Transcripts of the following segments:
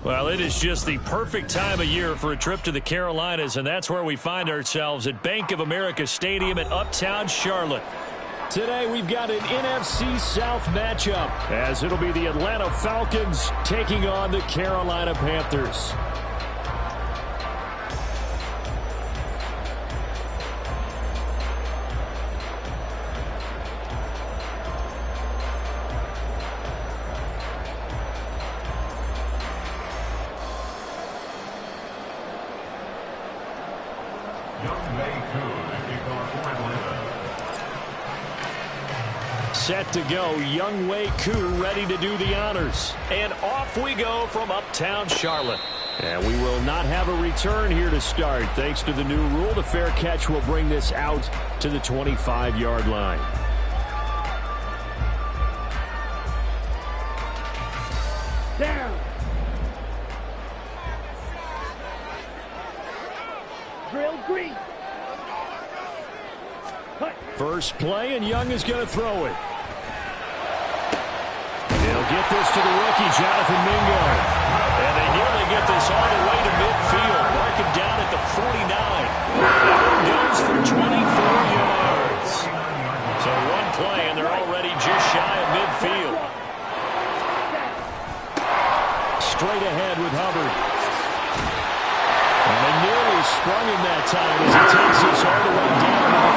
Well, it is just the perfect time of year for a trip to the Carolinas, and that's where we find ourselves at Bank of America Stadium in Uptown Charlotte. Today we've got an NFC South matchup, as it'll be the Atlanta Falcons taking on the Carolina Panthers. Set to go, Young Wei Koo ready to do the honors. And off we go from Uptown Charlotte. And we will not have a return here to start. Thanks to the new rule, the fair catch will bring this out to the 25-yard line. Down. Drill green. First play, and Young is going to throw it. They'll get this to the rookie, Jonathan Mingo. And they nearly get this all the way to midfield. Mark him down at the 49. And goes for 24 yards. So one play, and they're already just shy of midfield. Straight ahead with Hubbard. And they nearly sprung him that time as he takes us all the way down to the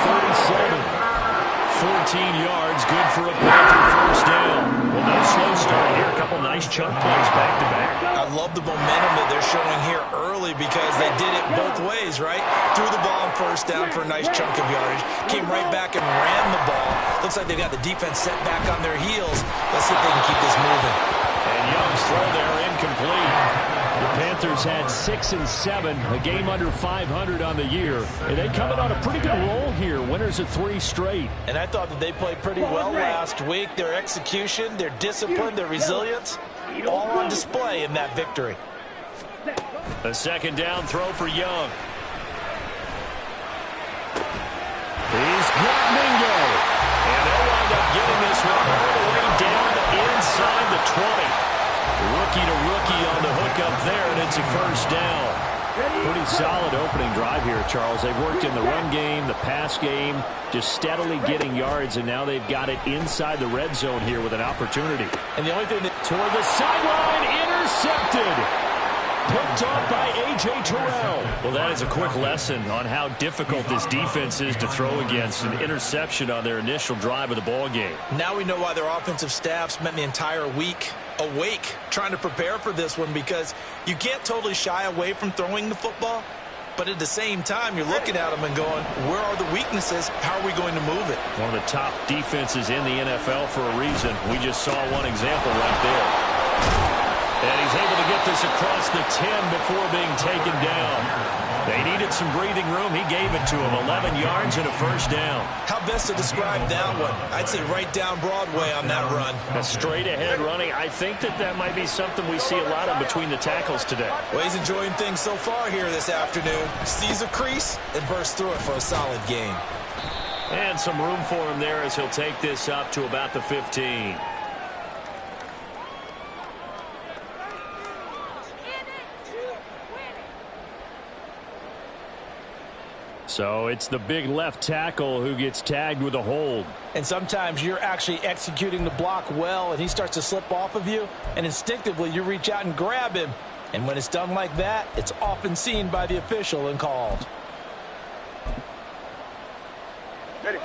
37. 14 yards, good for a Panther first down. Well, no slow start here. A couple nice chunk plays back-to-back. I love the momentum that they're showing here early because they did it both ways, right? Threw the ball on first down for a nice chunk of yardage. Came right back and ran the ball. Looks like they've got the defense set back on their heels. Let's see if they can keep this moving. And Young's throw there incomplete. The Panthers had 6 and 7, a game under 500 on the year. And they come in on a pretty good roll here. Winners of 3 straight. And I thought that they played pretty well last week. Their execution, their discipline, their resilience, all on display in that victory. A second down throw for Young. He's got Mingo. And they'll wind up getting this one all the way down inside the 20. Rookie to rookie on the hook up there, and it's a first down. Pretty solid opening drive here, Charles. They've worked in the run game, the pass game, just steadily getting yards, and now they've got it inside the red zone here with an opportunity. And the only thing that... Toward the sideline, intercepted. Picked off by A.J. Terrell. Well, that is a quick lesson on how difficult this defense is to throw against. An interception on their initial drive of the ball game. Now we know why their offensive staff spent the entire week awake trying to prepare for this one, because you can't totally shy away from throwing the football, but at the same time you're looking at them and going, where are the weaknesses? How are we going to move it? One of the top defenses in the NFL for a reason. We just saw one example right there. And he's able to get this across the 10 before being taken down. They needed some breathing room. He gave it to him. 11 yards and a first down. How best to describe that one? I'd say right down Broadway on that run. A straight ahead running. I think that might be something we see a lot of between the tackles today. Well, he's enjoying things so far here this afternoon. Sees a crease and bursts through it for a solid gain. And some room for him there as he'll take this up to about the 15. So it's the big left tackle who gets tagged with a hold. And sometimes you're actually executing the block well, and he starts to slip off of you, and instinctively you reach out and grab him. And when it's done like that, it's often seen by the official and called. Ready.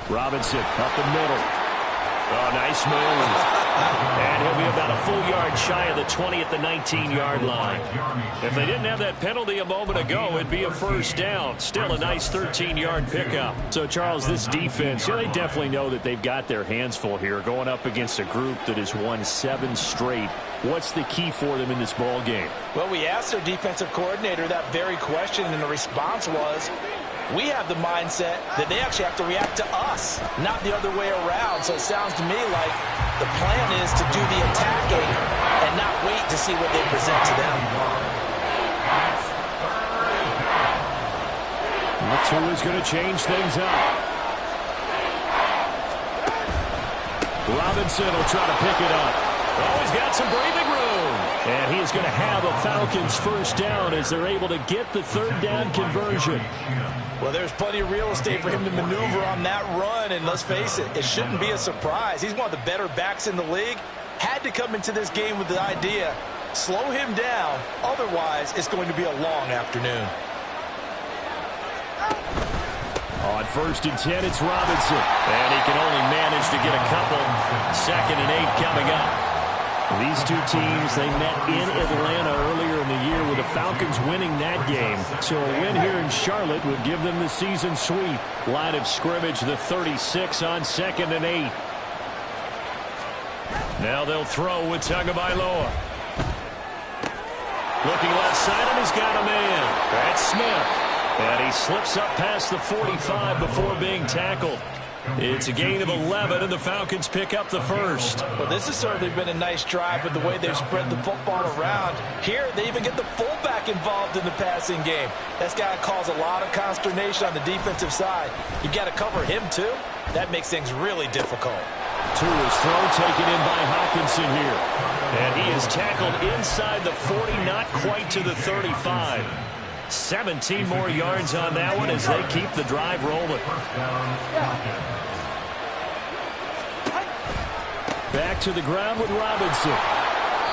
Robinson up the middle. Oh, nice move. And he'll be about a full yard shy of the 20 at the 19-yard line. If they didn't have that penalty a moment ago, it'd be a first down. Still a nice 13-yard pickup. So, Charles, this defense, they definitely know that they've got their hands full here going up against a group that has won 7 straight. What's the key for them in this ball game? Well, we asked their defensive coordinator that very question, and the response was, we have the mindset that they actually have to react to us, not the other way around. So it sounds to me like the plan is to do the attacking and not wait to see what they present to them. Tua's going to change things up. Robinson will try to pick it up. Oh, he's got some breathing room. And he is going to have a Falcons first down as they're able to get the third down conversion. Well, there's plenty of real estate for him to maneuver on that run, and let's face it, it shouldn't be a surprise. He's one of the better backs in the league. Had to come into this game with the idea, slow him down, otherwise it's going to be a long afternoon. On 1st and 10, it's Robinson. And he can only manage to get a couple. 2nd and 8 coming up. These two teams, they met in Atlanta earlier in the year with the Falcons winning that game. So a win here in Charlotte would give them the season sweep. Line of scrimmage, the 36 on 2nd and 8. Now they'll throw with Tagovailoa. Looking left side, and he's got a man. That's Smith. And he slips up past the 45 before being tackled. It's a gain of 11, and the Falcons pick up the first. Well, this has certainly been a nice drive with the way they've spread the football around. Here, they even get the fullback involved in the passing game. That's got to cause a lot of consternation on the defensive side. You've got to cover him, too. That makes things really difficult. Tua's throw taken in by Hawkinson here. And he is tackled inside the 40, not quite to the 35. 17 more yards on that one as they keep the drive rolling. Back to the ground with Robinson.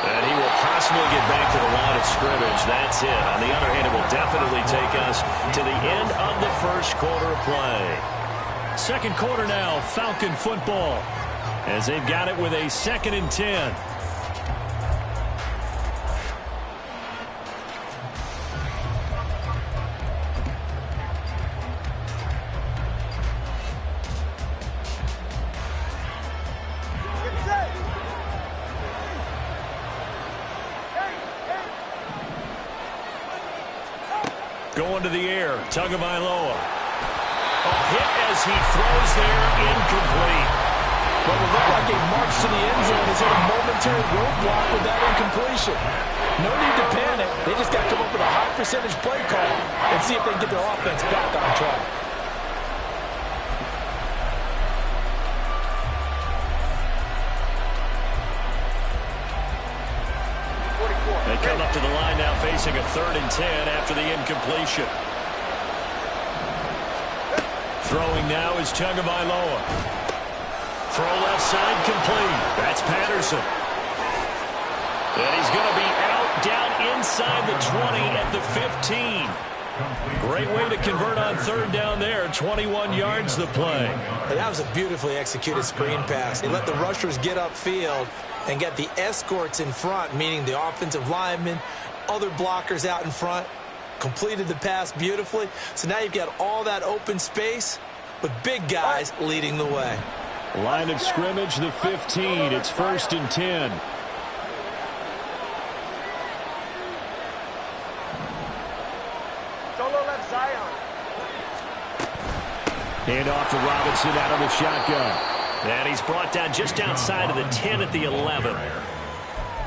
And he will possibly get back to the line of scrimmage. That's it. On the other hand, it will definitely take us to the end of the first quarter of play. Second quarter now, Falcon football, as they've got it with a 2nd and 10. Going to the air, Tagovailoa. A hit as he throws there, incomplete. What would look like a march to the end zone is hit a momentary roadblock with that incompletion. No need to panic. They just got to come up with a high percentage play call and see if they can get their offense back on track. They come up to the line now facing a 3rd and 10 after the incompletion. Throwing now is Tagovailoa. Throw left side complete. That's Patterson. And he's going to be out down inside the 20 at the 15. Great way to convert on 3rd down there. 21 yards the play. And that was a beautifully executed screen pass. They let the rushers get upfield and get the escorts in front, meaning the offensive linemen, other blockers out in front, completed the pass beautifully. So now you've got all that open space with big guys leading the way. Line of scrimmage, the 15. It's 1st and 10. Solo left side. Hand off to Robinson out of the shotgun. And he's brought down just outside of the 10 at the 11.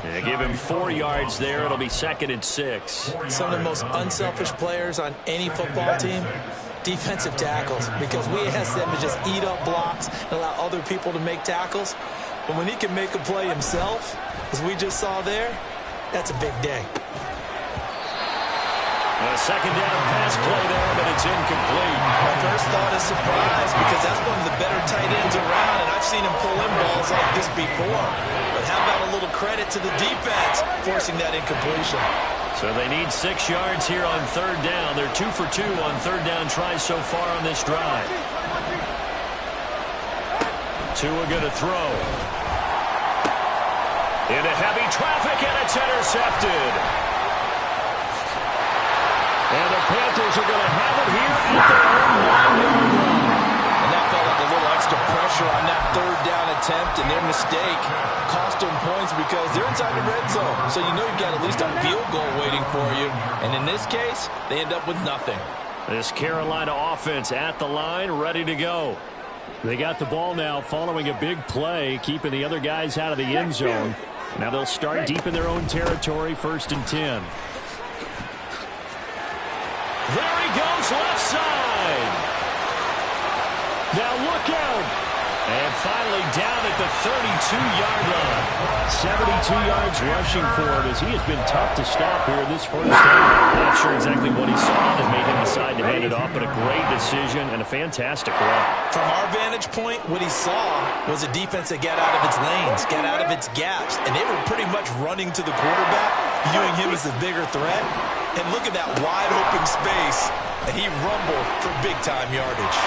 They give him 4 yards there. It'll be 2nd and 6. Some of the most unselfish players on any football team, defensive tackles, because we ask them to just eat up blocks and allow other people to make tackles. But when he can make a play himself, as we just saw there, that's a big day. A 2nd down pass play there, but it's incomplete. My first thought is surprise, because that's one of the better tight ends around, and I've seen him pull in balls like this before. But how about a little credit to the defense forcing that incompletion? So they need 6 yards here on 3rd down. They're 2 for 2 on 3rd down tries so far on this drive. Tua going to throw. Into heavy traffic, and it's intercepted. And the Panthers are going to have it here at their own 9-yard line. And that felt like a little extra pressure on that third down attempt, and their mistake cost them points because they're inside the red zone. So you know you've got at least a field goal waiting for you. And in this case, they end up with nothing. This Carolina offense at the line, ready to go. They got the ball now following a big play, keeping the other guys out of the end zone. Now they'll start deep in their own territory, 1st and 10. There he goes, left side. Now look out. And finally down at the 32-yard line. 72 yards rushing for him as he has been tough to stop here in this first half. Not sure exactly what he saw that made him decide to hand it off, but a great decision and a fantastic run. From our vantage point, what he saw was a defense that got out of its lanes, got out of its gaps, and they were pretty much running to the quarterback, viewing him as the bigger threat. And look at that wide open space, and he rumbled for big-time yardage.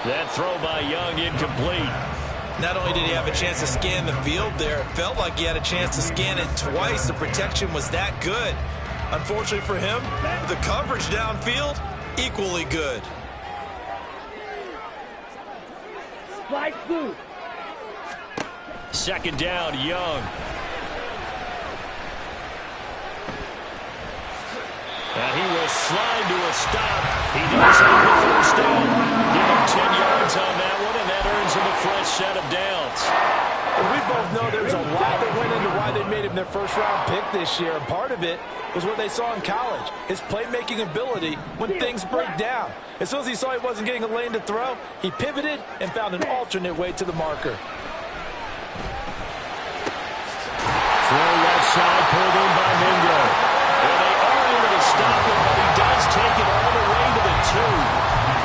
That throw by Young incomplete. Not only did he have a chance to scan the field there, it felt like he had a chance to scan it twice. The protection was that good. Unfortunately for him, the coverage downfield, equally good. Slide through. 2nd down, Young. And he will slide to a stop. He does have the 1st down. Give him 10 yards on that one, and that earns him a fresh set of downs. We both know there's a lot that went into why they made him their first-round pick this year. And part of it was what they saw in college, his playmaking ability when things break down. As soon as he saw he wasn't getting a lane to throw, he pivoted and found an alternate way to the marker. Throw left side, pulled in by Mingo. And they are able to stop him, but he does take it all the way to the 2.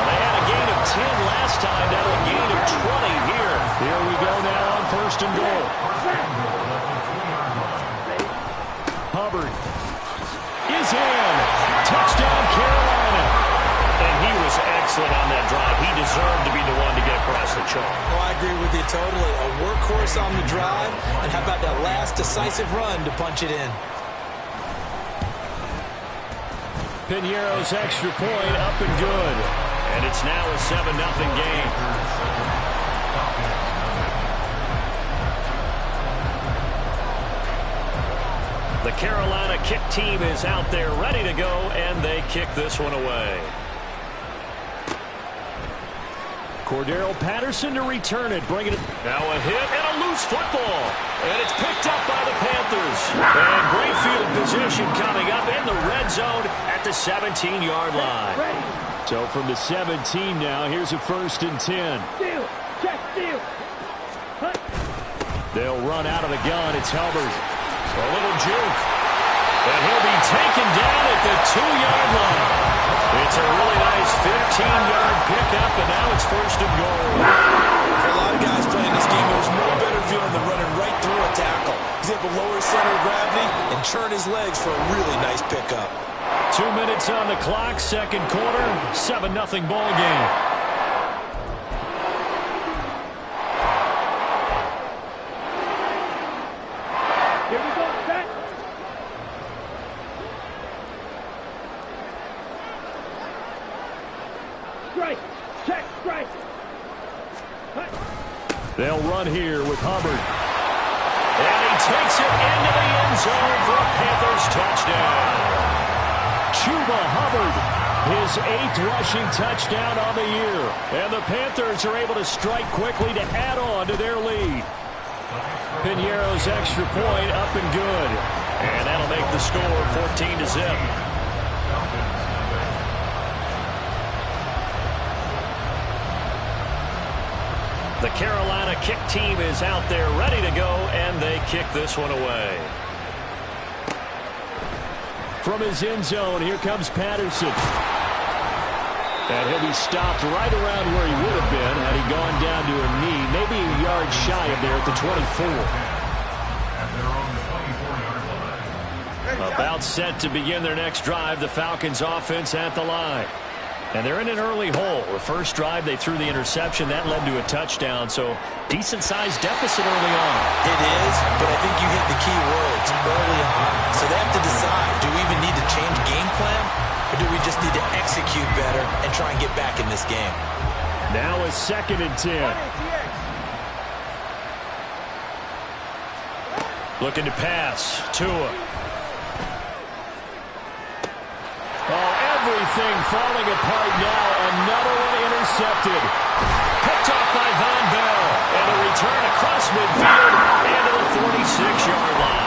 They had a gain of 10 last time, now a gain of 20 here. Here we go now on 1st and goal. Hubbard is in. Touchdown, Carolina. And he was excellent on that drive. He deserved to be the one to get across the chalk. Oh, I agree with you totally. A workhorse on the drive, and how about that last decisive run to punch it in? Piñeiro's extra point up and good. And it's now a 7-0 game. The Carolina kick team is out there ready to go, and they kick this one away. Cordero Patterson to return it, bringing it. Now a hit and a loose football. And it's picked up by the Panthers. And great field position coming up in the red zone at the 17-yard line. So from the 17 now, here's a 1st and 10. Steal. Check, steal. They'll run out of the gun. It's Hubbard. A little juke. And he'll be taken down at the 2-yard line. It's a really nice 15-yard pickup, and now it's 1st and goal. For a lot of guys playing this game, there's no better feeling than running right through a tackle. He's able to lower his center of gravity and churn his legs for a really nice pickup. 2 minutes on the clock, 2nd quarter, 7-0 ball game. Here we go, set. Strike. Check, strike. They'll run here with Hubbard. And he takes it into the end zone for a Panthers touchdown. Chuba Hubbard, his 8th rushing touchdown on the year. And the Panthers are able to strike quickly to add on to their lead. Piñeiro's extra point up and good. And that'll make the score 14-0. The Carolina kick team is out there ready to go, and they kick this one away. From his end zone, here comes Patterson. And he'll be stopped right around where he would have been had he gone down to a knee, maybe a yard shy of there at the 24. About set to begin their next drive, the Falcons offense at the line. And they're in an early hole. The first drive, they threw the interception. That led to a touchdown. So decent-sized deficit early on. It is, but I think you hit the key words early on. So they have to decide, do we even need to change game plan? Or do we just need to execute better and try and get back in this game? Now a 2nd and 10. Looking to pass. Tua. Oh, everything falling apart now. Another one intercepted. Picked off by Von Bell. And a return across midfield and to the 46-yard line.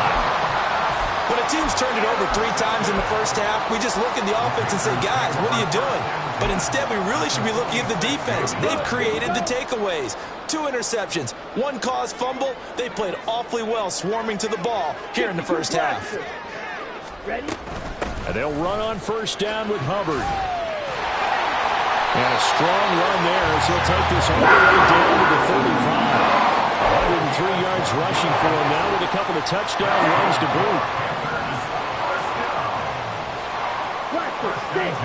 When a team's turned it over 3 times in the first half, we just look at the offense and say, guys, what are you doing? But instead, we really should be looking at the defense. They've created the takeaways. 2 interceptions, 1 caused fumble. They played awfully well swarming to the ball here in the first half. Ready? And they'll run on first down with Hubbard. And a strong run there as he'll take this all the way down to the 35. 103 yards rushing for him now with a couple of touchdown runs to boot. Practice, 6.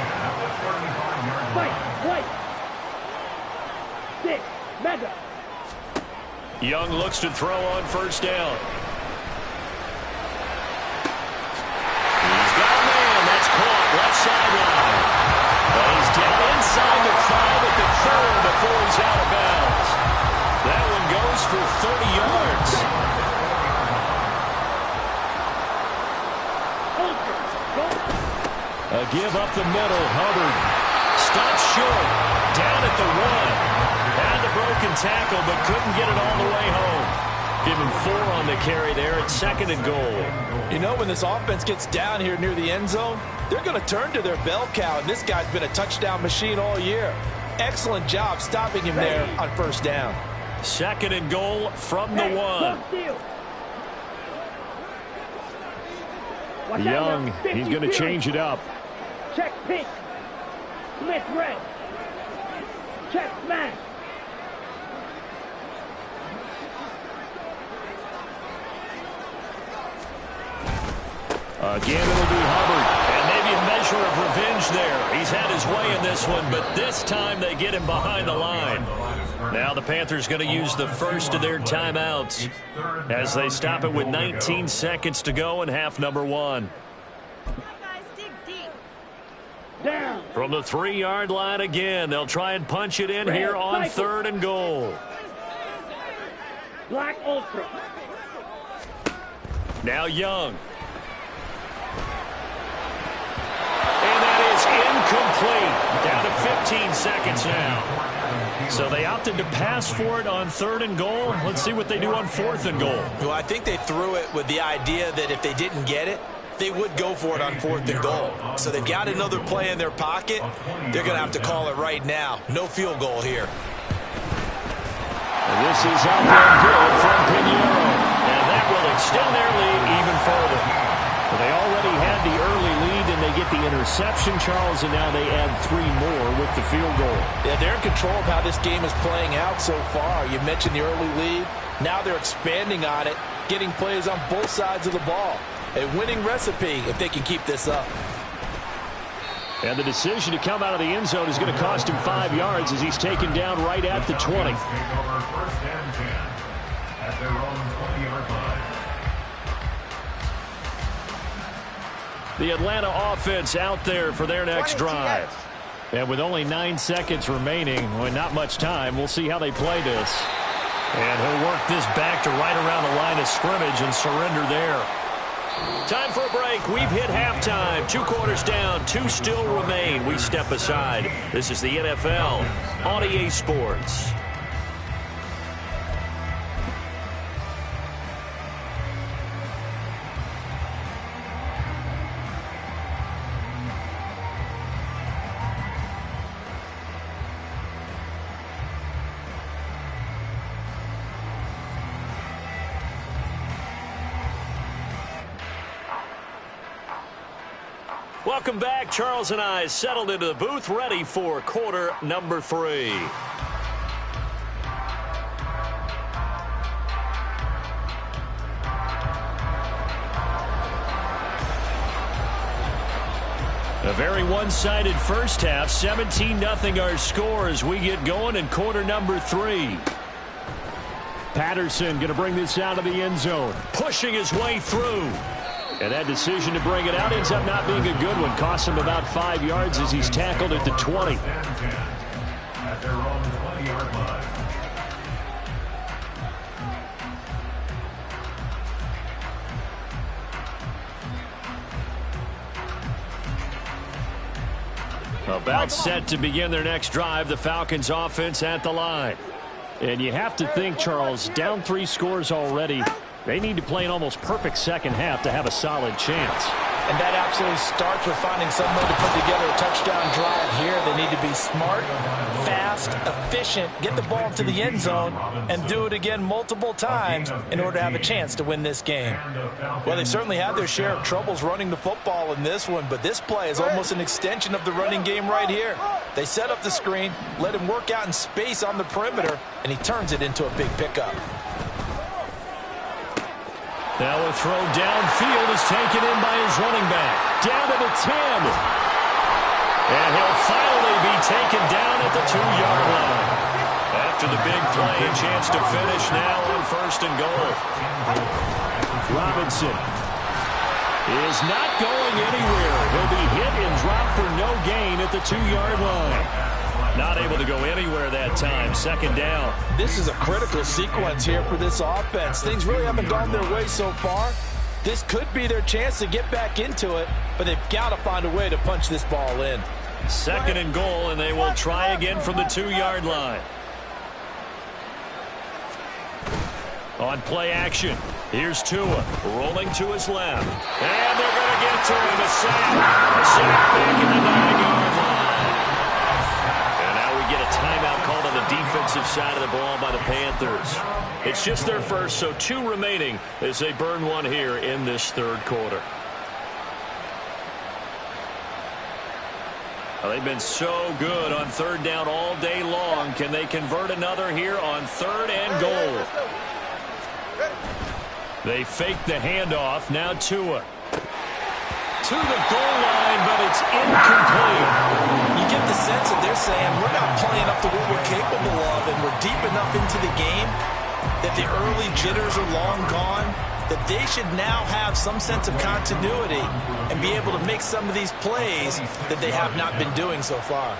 Fight, white. 6, mega. Young looks to throw on first down. He's got a man. That's caught. Left sideline. But he's down inside the 5 at the 3rd before he's out of bounds. That one goes for 30 yards. A give up the middle. Hubbard stops short. Down at the 1. Had the broken tackle, but couldn't get it all the way home. Give him 4 on the carry there at 2nd and goal. You know, when this offense gets down here near the end zone, they're going to turn to their bell cow, and this guy's been a touchdown machine all year. Excellent job stopping him there on first down. 2nd and goal from the 1. Young, he's going to change it up. Check pink. Smith red. Check smash. Again, it'll be Hubbard. And maybe a measure of revenge there. He's had his way in this one, but this time they get him behind the line. Now the Panthers going to use the first of their timeouts as they stop it with 19 seconds to go in half number 1. Down. From the 3-yard line again, they'll try and punch it in here on 3rd and goal. Black Ultra. Now Young. And that is incomplete. Down to 15 seconds now. So they opted to pass for it on 3rd and goal. Let's see what they do on 4th and goal. Well, I think they threw it with the idea that if they didn't get it, they would go for it on 4th and goal. So they've got another play in their pocket. They're going to have to call it right now. No field goal here. And this is out there good from Pinheiro. And that will extend their lead even further. But they already had the early lead, and they get the interception, Charles, and now they add 3 more with the field goal. Yeah, they're in control of how this game is playing out so far. You mentioned the early lead. Now they're expanding on it, getting plays on both sides of the ball. A winning recipe if they can keep this up. And the decision to come out of the end zone is going to cost him 5 yards as he's taken down right at the 20. The Atlanta offense out there for their next drive. And with only 9 seconds remaining, well, not much time, we'll see how they play this. And he'll work this back to right around the line of scrimmage and surrender there. Time for a break. We've hit halftime. 2 quarters down. 2 still remain. We step aside. This is the NFL on EA Sports. Welcome back. Charles and I settled into the booth, ready for quarter number 3. very one-sided first half. 17-0 our score as we get going in quarter number 3. Patterson going to bring this out of the end zone. Pushing his way through. And that decision to bring it out ends up not being a good one. Costs him about 5 yards as he's tackled at the 20. At their own 20-yard line. About set to begin their next drive, the Falcons offense at the line. And you have to think, Charles, down 3 scores already. They need to play an almost perfect second half to have a solid chance. And that absolutely starts with finding some way to put together a touchdown drive here. They need to be smart, fast, efficient, get the ball to the end zone, and do it again multiple times in order to have a chance to win this game. Well, they certainly had their share of troubles running the football in this one, but this play is almost an extension of the running game right here. They set up the screen, let him work out in space on the perimeter, and he turns it into a big pickup. Now a throw downfield is taken in by his running back. Down to the 10. And he'll finally be taken down at the 2-yard line. After the big play, a chance to finish now on 1st and goal. Robinson is not going anywhere. He'll be hit and dropped for no gain at the 2-yard line. Not able to go anywhere that time. 2nd down. This is a critical sequence here for this offense. Things really haven't gone their way so far. This could be their chance to get back into it, but they've got to find a way to punch this ball in. 2nd and goal, and they will try again from the 2-yard line. On play action, here's Tua rolling to his left. And they're going to get to him. A sack. A sack back in the 9-yard line. Get a timeout called on the defensive side of the ball by the Panthers. It's just their first, so 2 remaining as they burn one here in this 3rd quarter. Well, they've been so good on 3rd down all day long. Can they convert another here on 3rd and goal? They fake the handoff. Now Tua to the goal line, but it's incomplete. You get the sense that they're saying we're not playing up to what we're capable of, and we're deep enough into the game that the early jitters are long gone, that they should now have some sense of continuity and be able to make some of these plays that they have not been doing so far.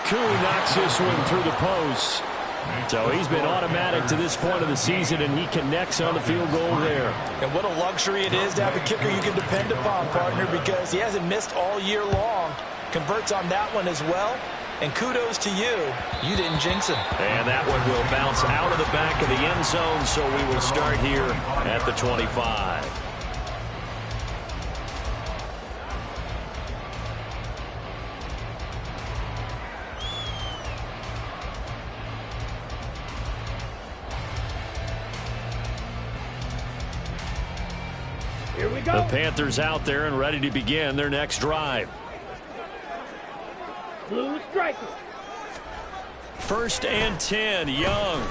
Koo knocks this one through the post. So he's been automatic to this point of the season, and he connects on the field goal there. And what a luxury it is to have a kicker you can depend upon, partner, because he hasn't missed all year long. Converts on that one as well. And kudos to you. You didn't jinx him. And that one will bounce out of the back of the end zone, so we will start here at the 25. Here we go. The Panthers out there and ready to begin their next drive. Blue striker. 1st and 10, Young.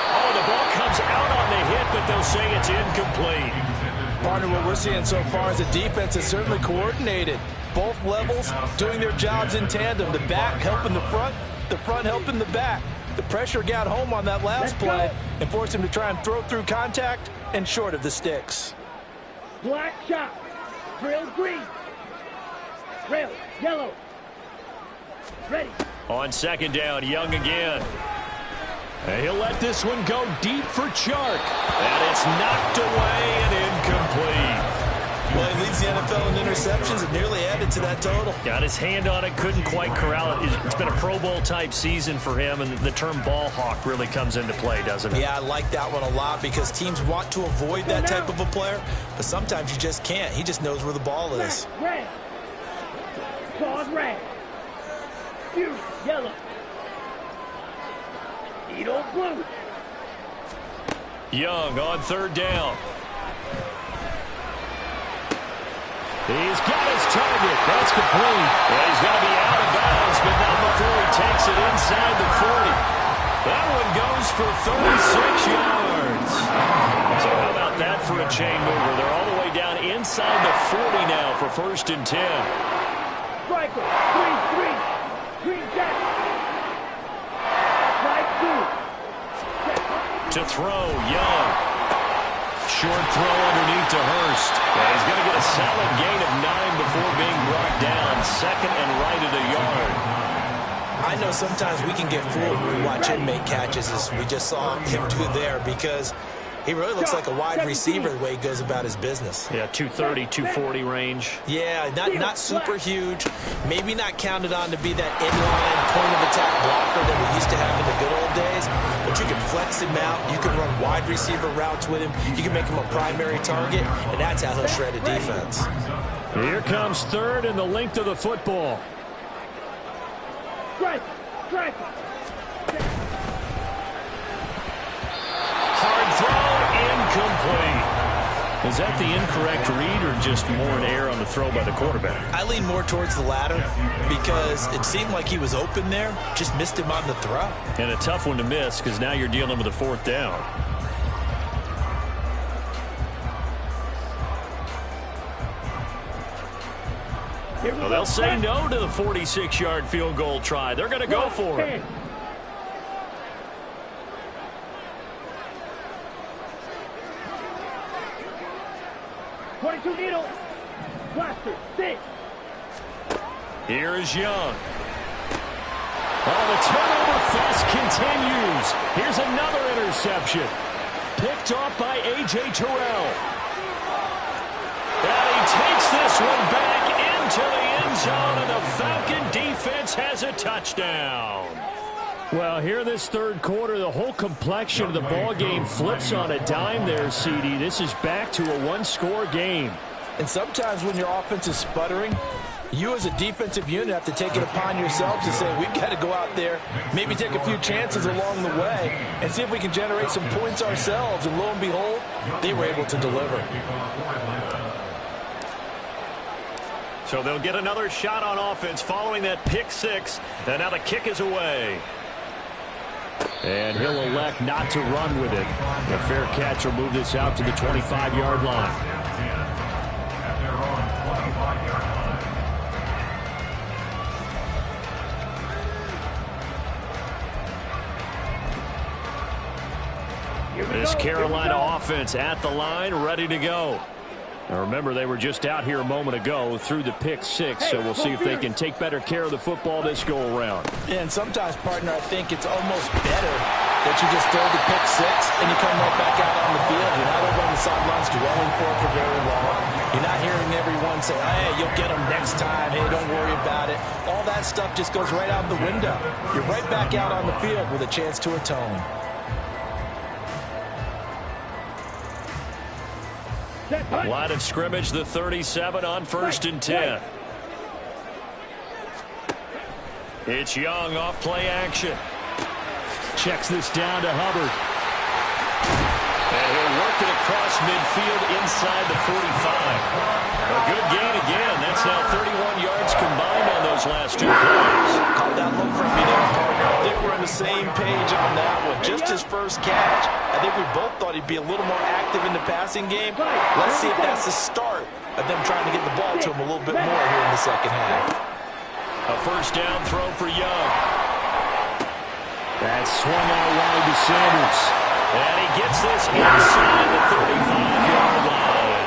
Oh, the ball comes out on the hit, but they'll say it's incomplete. Partner, what we're seeing so far is the defense is certainly coordinated. Both levels doing their jobs in tandem. The back helping the front helping the back. The pressure got home on that last play and forced him to try and throw through contact and short of the sticks. Black shot. Trail green. Trail yellow. Ready. On 2nd down, Young again. And he'll let this one go deep for Chark. And it's knocked away and incomplete. Well, he leads the NFL in interceptions and nearly added to that total. Got his hand on it, couldn't quite corral it. It's been a Pro Bowl type season for him, and the term ball hawk really comes into play, doesn't it? Yeah, I like that one a lot because teams want to avoid that type of a player, but sometimes you just can't. He just knows where the ball is. Red. Claws red. Fury yellow. Edo blue. Young on 3rd down. He's got his target. That's complete. Well, he's going to be out of bounds, but not before he takes it inside the 40. That one goes for 36 yards. So how about that for a chain mover? They're all the way down inside the 40 now for 1st and 10. Striker, 3-3. Green jack. Slide 2. To throw, Young. Short throw underneath to Hurst. And he's going to get a solid gain of 9 before being brought down. 2nd and right at a yard. I know sometimes we can get fooled when we watch him make catches, as we just saw him do there, because he really looks like a wide receiver the way he goes about his business. Yeah, 230, 240 range. Yeah, not super huge. Maybe not counted on to be that inline point-of-attack blocker that we used to have in the good old days. But you can flex him out. You can run wide receiver routes with him. You can make him a primary target, and that's how he'll shred a defense. Here comes 3rd and the length of the football. Strike. Hard throw, incomplete. Is that the incorrect read or just more an error on the throw by the quarterback? I lean more towards the latter because it seemed like he was open there, just missed him on the throw. And a tough one to miss because now you're dealing with a 4th down. Well, they'll say no to the 46-yard field goal try. They're going to go for it. 22 needle. Blaster. 6. Here is Young. Oh, the turnover fest continues. Here's another interception. Picked off by A.J. Terrell. And he takes this one back into the end zone, and the Falcon defense has a touchdown. Well, here in this 3rd quarter, the whole complexion of the ball game flips on a dime there, CD. This is back to a 1-score game. And sometimes when your offense is sputtering, you as a defensive unit have to take it upon yourselves to say, we've got to go out there, maybe take a few chances along the way, and see if we can generate some points ourselves. And lo and behold, they were able to deliver. So they'll get another shot on offense following that pick 6. And now the kick is away. And he'll elect not to run with it. A fair catch will move this out to the 25-yard line. This Carolina offense at the line, ready to go. Now remember, they were just out here a moment ago through the pick 6, so we'll see if they can take better care of the football this go-around. Yeah, and sometimes, partner, I think it's almost better that you just throw the pick 6 and you come right back out on the field. You're not over on the sidelines dwelling for it for very long. You're not hearing everyone say, hey, you'll get them next time. Hey, don't worry about it. All that stuff just goes right out the window. You're right back out on the field with a chance to atone. Line of scrimmage, the 37 on 1st and 10. It's Young off play action. Checks this down to Hubbard. And he'll work it across midfield inside the 45. A good gain again. That's now 31 yards combined on those last 2 plays. Call that look for me there, partner. I think we're on the same page on that one. Just his first catch. I think we both thought he'd be a little more active in the passing game. Let's see if that's the start of them trying to get the ball to him a little bit more here in the second half. A 1st down throw for Young. That swung out wide to Sanders. And he gets this inside the 35-yard line.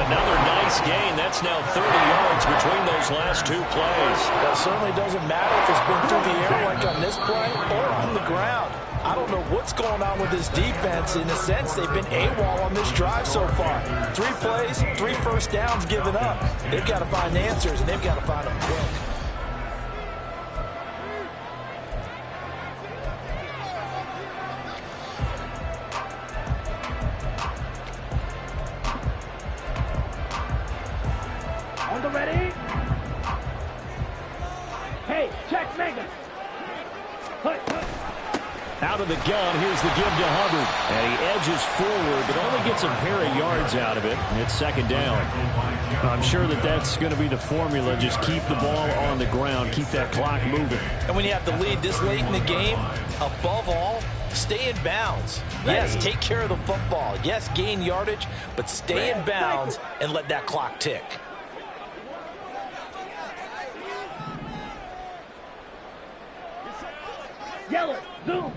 Another nice gain. That's now 30 yards between those last 2 plays. That certainly doesn't matter if it's been through the air like on this play or on the ground. I don't know what's going on with this defense. In a sense, they've been AWOL on this drive so far. 3 plays, 3 first downs given up. They've got to find answers, and they've got to find them quick. On the ready. Hey, check Mega. Hut. Out of the gun, here's the give to Hubbard. And he edges forward, but only gets a pair of yards out of it. It's second down. I'm sure that's going to be the formula. Just keep the ball on the ground. Keep that clock moving. And when you have the lead this late in the game, above all, stay in bounds. Yes, take care of the football. Yes, gain yardage, but stay in bounds and let that clock tick. Yellow, zoom.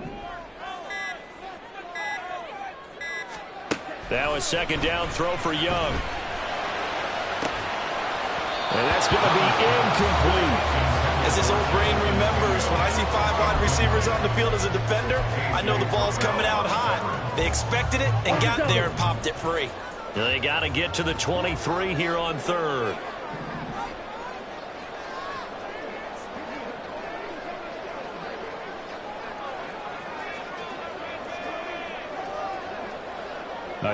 Now a second down throw for Young. And that's going to be incomplete. As his old brain remembers, when I see 5 wide receivers on the field as a defender, I know the ball's coming out hot. They expected it and got there and popped it free. They got to get to the 23 here on third.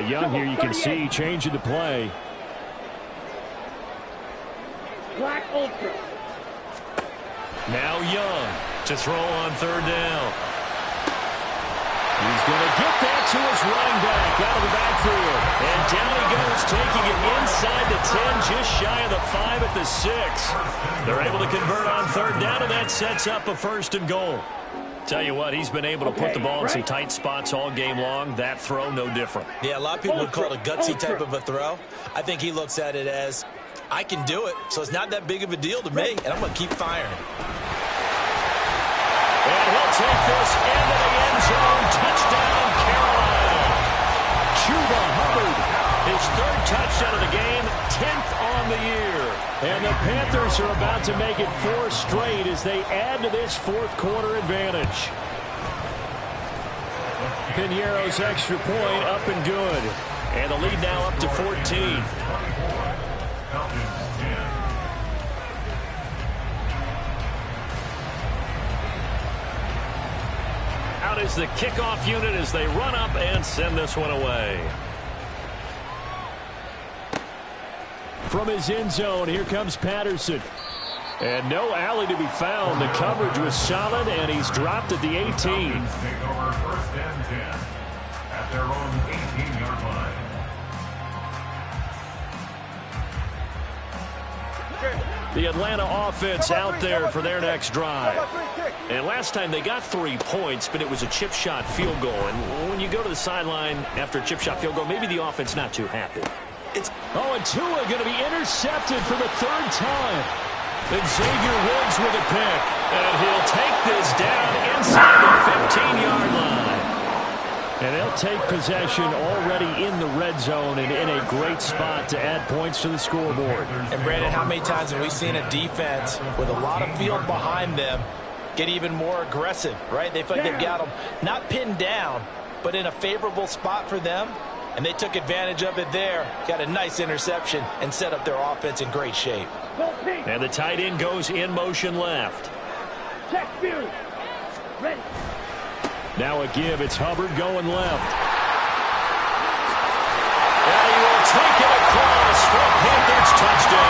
Young here, you can see changing the play. Black Ultra. Now Young to throw on third down. He's going to get that to his running back out of the backfield. And down he goes, taking it inside the 10, just shy of the 5 at the 6. They're able to convert on third down, and that sets up a first and goal. Tell you what, he's been able to put the ball in some tight spots all game long. That throw, no different. Yeah, a lot of people would call it a gutsy type of a throw. I think he looks at it as, I can do it, so it's not that big of a deal to me, and I'm going to keep firing. And he'll take this into the end zone. Touchdown, Carolina. Chuba Hubbard, his 3rd touchdown of the game, 10th on the year. And the Panthers are about to make it 4 straight as they add to this 4th quarter advantage. Piñeiro's extra point up and good. And the lead now up to 14. Out is the kickoff unit as they run up and send this one away. From his end zone, here comes Patterson. And no alley to be found. The coverage was solid, and he's dropped at the 18. Take over 1st and 10 at their own 18-yard line. The Atlanta offense out there for their next drive. And last time they got 3 points, but it was a chip shot field goal. And when you go to the sideline after a chip shot field goal, maybe the offense not too happy. And Tua going to be intercepted for the 3rd time. And Xavier Woods with a pick. And he'll take this down inside the 15-yard line. And they'll take possession already in the red zone and in a great spot to add points to the scoreboard. And Brandon, how many times have we seen a defense with a lot of field behind them get even more aggressive, right? They feel like they've got them not pinned down, but in a favorable spot for them. And they took advantage of it there. Got a nice interception and set up their offense in great shape. And the tight end goes in motion left. Check view. Ready. Now a give. It's Hubbard going left. And he will take it across for a Panthers touchdown.